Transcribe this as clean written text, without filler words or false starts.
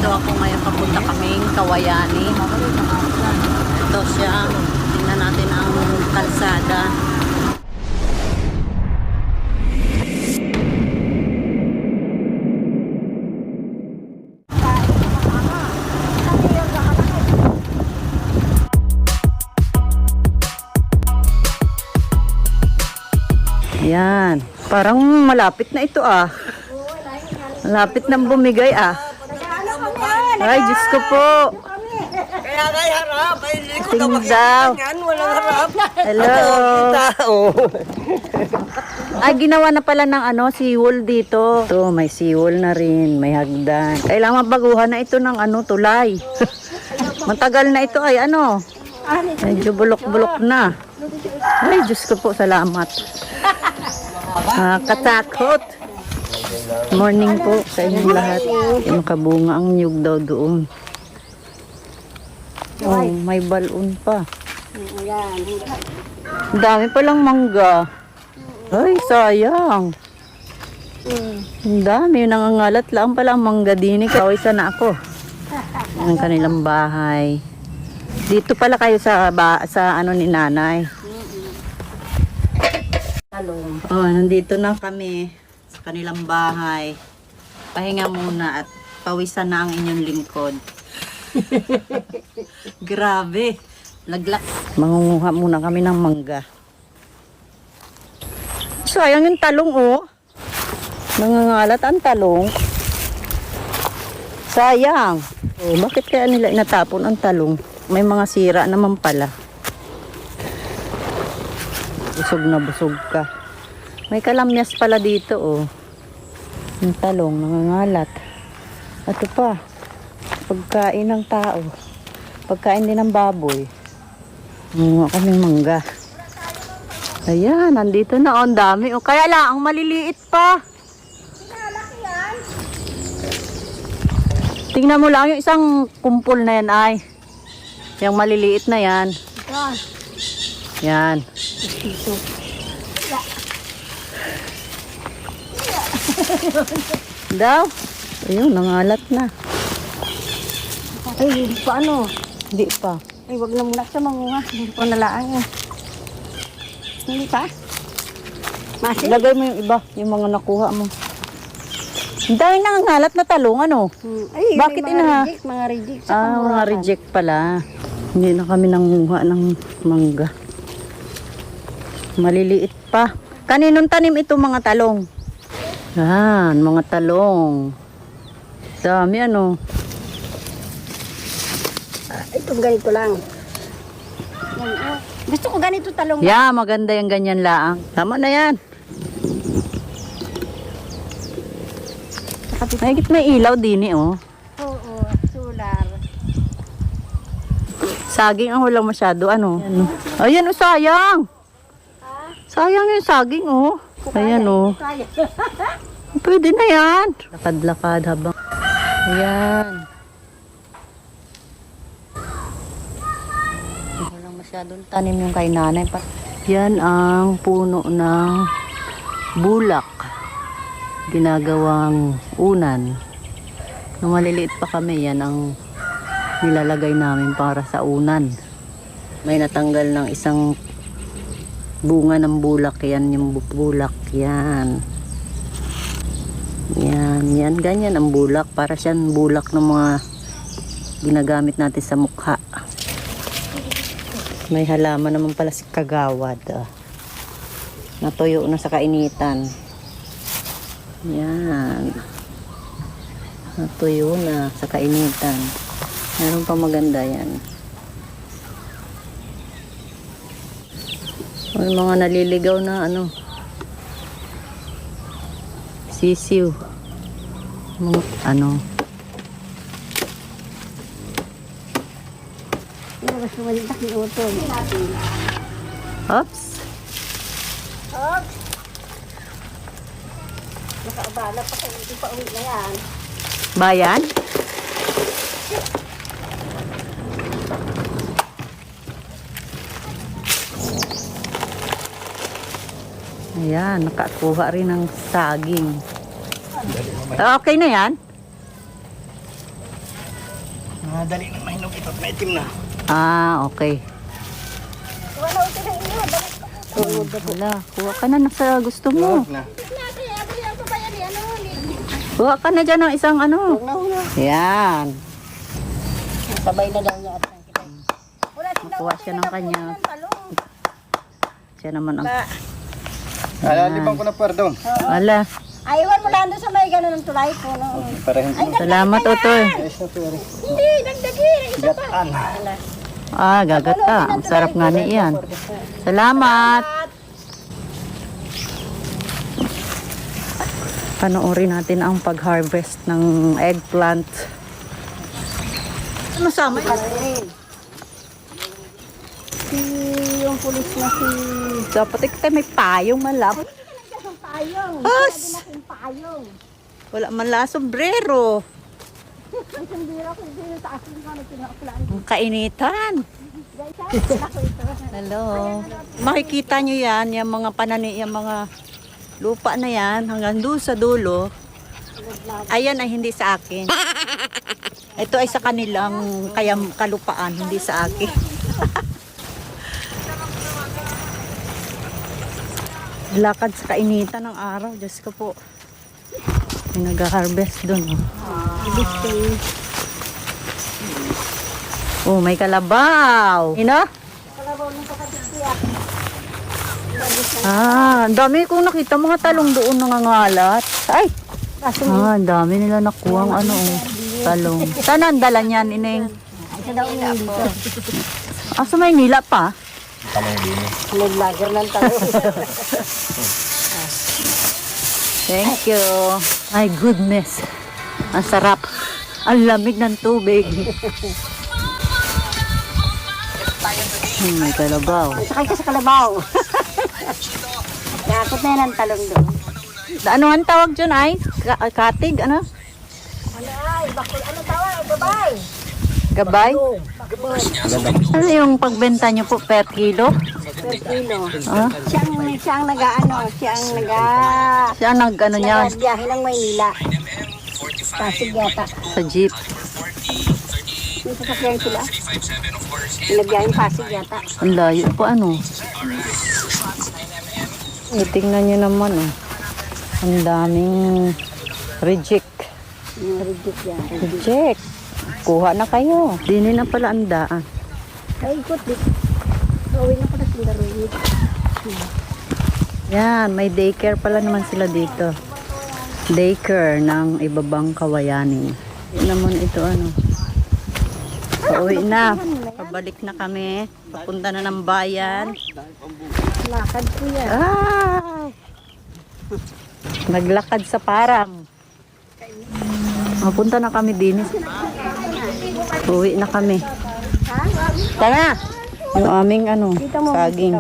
Nandito ako ngayon, papunta kaming Kawayani. Ito siya. Tingnan natin ang kalsada. Yan. Parang malapit na ito ah. Malapit nang bumigay ah. Ay, Diyos ko po. Kaya harap. Ay, hindi ko na Tingdaw. makikita. Walang harap. Hello. Oh. Ay, ginawa na pala ng seawall dito. Ito, may seawall na rin. May hagdan. Kailangan baguhan na ito ng tulay. Matagal na ito ay medyo bulok-bulok na. Ay, Diyos ko po, salamat. Katakot. Morning po sa inyong lahat. Yung kabunga ang niyog daw doon. Oh, may balon pa. Ang dami palang mangga. Ay, sayang. Ang dami. Nangangalat lang pala ang mangga din. Kaway sana ako. Ang kanilang bahay. Dito pala kayo sa ni nanay. Oh, nandito na kami sa kanilang bahay. Pahinga muna at pawisan na ang inyong lingkod. Grabe. Laglak. Mangunguha muna kami ng mangga. Sayang yung talong oh. Nangangalat ang talong. Sayang. Oh, bakit kaya nila inatapon ang talong? May mga sira naman pala. Busog na busog ka. May kalamyas pala dito oh. Yung talong nangangalat. Ito pa. Pagkain ng tao. Pagkain din ng baboy. Mga kaming mangga. Ayan, nandito na oh, ang dami. Oh, kaya lang, ang maliliit pa. Tingnan mo lang yung isang kumpol na yan ay. Yung maliliit na yan. Yan. Daw. Ayun, nangalat na. Ay, paano? Hindi pa. Ay, wag na muna sa mangunga. Hindi ko nalaan yan. Hindi pa? Masin? Lagay mo yung iba, yung mga nakuha mo. Dahil nangangalat na talong, Ay, bakit reject, mga reject. mga reject pala. Hindi na kami nanguha ng mangga. Maliliit pa. Kaninong tanim ito mga talong? Yan, mga talong. Dami Itong ganito lang. Yan, oh. Gusto ko ganito talong. Yeah, maganda yung ganyan laang. Tama na yan. Mahigit may ilaw din oh. Oo, solar. Saging ang walang masyado Ayan oh, sayang. Sayang yung saging oh. Ayan oh. Pwede na yan. Lakad-lakad habang. Ayan. Walang masyadong tanim yung kay nanay. Yan ang puno ng bulak. Ginagawang unan. Nung maliliit pa kami, yan ang nilalagay namin para sa unan. May natanggal ng isang bunga ng bulak. Yan yung bulak. Yan. Yan. Ganyan ang bulak. Para siyang bulak ng mga ginagamit natin sa mukha. May halaman naman pala si kagawad. Natuyo na sa kainitan. Yan. Natuyo na sa kainitan. Meron pa maganda yan. May mga naliligaw na sisiw. Mga Mas malitak ni utol. Oops. Oops. Nakaabala pa kayo. Ito pa uwi na yan. Bayan? Ayan, nakakuha rin ng saging. Okay na yan? Nadali na mahinog ito. May itim na. Ah, okay. Wala uti na inyo. Wala, kuha ka na sa gusto mo. Na. Kuha ka na dyan ng isang ano. Yan. Sabay na daw niya at Makuha siya ng kanya. Siya naman ang... Alalipan ko na pardon. Wala. Ayawan mo lang doon sa may gano'n ng tulay ko. No? Parang Salamat, Otoy. Hindi, dagdagi. Isa pa. gatan. Ah, gagata. Ang sarap nga niyan. Salamat. Panoorin natin ang pag-harvest ng eggplant. Ano sama? Yung pulis na si... Dapat ikaw may payong malap. Yung payong. As! Yung payong. Wala man la sombrero. Ang sundira ko din sa akin ko na pinakulaan. Ang kainitan. Guys, ako ito. Hello. Makikita nyo yan, yung mga panani, yung mga lupa na yan, hanggang doon sa dulo. Ayan ay hindi sa akin. Ito ay sa kanilang kalupaan, hindi sa akin. Lakad sa kainitan ng araw, Diyos ko po. May nag-harvest doon. Oh, may kalabaw. Ino? Ah, ang dami kong nakita mga talong doon nangangalat. Ay! Ah, ang dami nila nakuha ang ano, talong. Saan ang dala niyan, Ineng? Isa daw yung dito. Ah, sa Maynila pa? Nag-lager ng tao. Thank you. My goodness. Ang sarap. Ang lamig ng tubig. May kalabaw. Sakay ka sa kalabaw. Nakakot na yan ang talong doon. Ano ang tawag dyan ay? Katig, ano? Ano ay? Bakul, ano tawag? Babay. Gabay? Ano yung pagbenta nyo po per kilo? Per kilo. Ah? Siyang nag-ano, siyang Siya nag-ano niya nag-biyahe ng Maynila. Pasig yata. sa jeep. May sasakyan sila. Nag-biyahe ng Pasig yata. Ang layo po ano. Tingnan nyo naman oh. Ang daming reject. Reject yan. Reject. Kuha na kayo. Dini na pala ang daan. Ay, ikot dit. Gawin na pala sila rin. Yan, may daycare pala naman sila dito. Daycare ng Ibabang Kawayanin. Yun naman ito ano. Pauwi na. Pabalik na kami. Papunta na ng bayan. Lakad ko yan. Ay! Naglakad sa param. Mapunta na kami din. Uwi na kami. Tara! Yung aming ano, saging.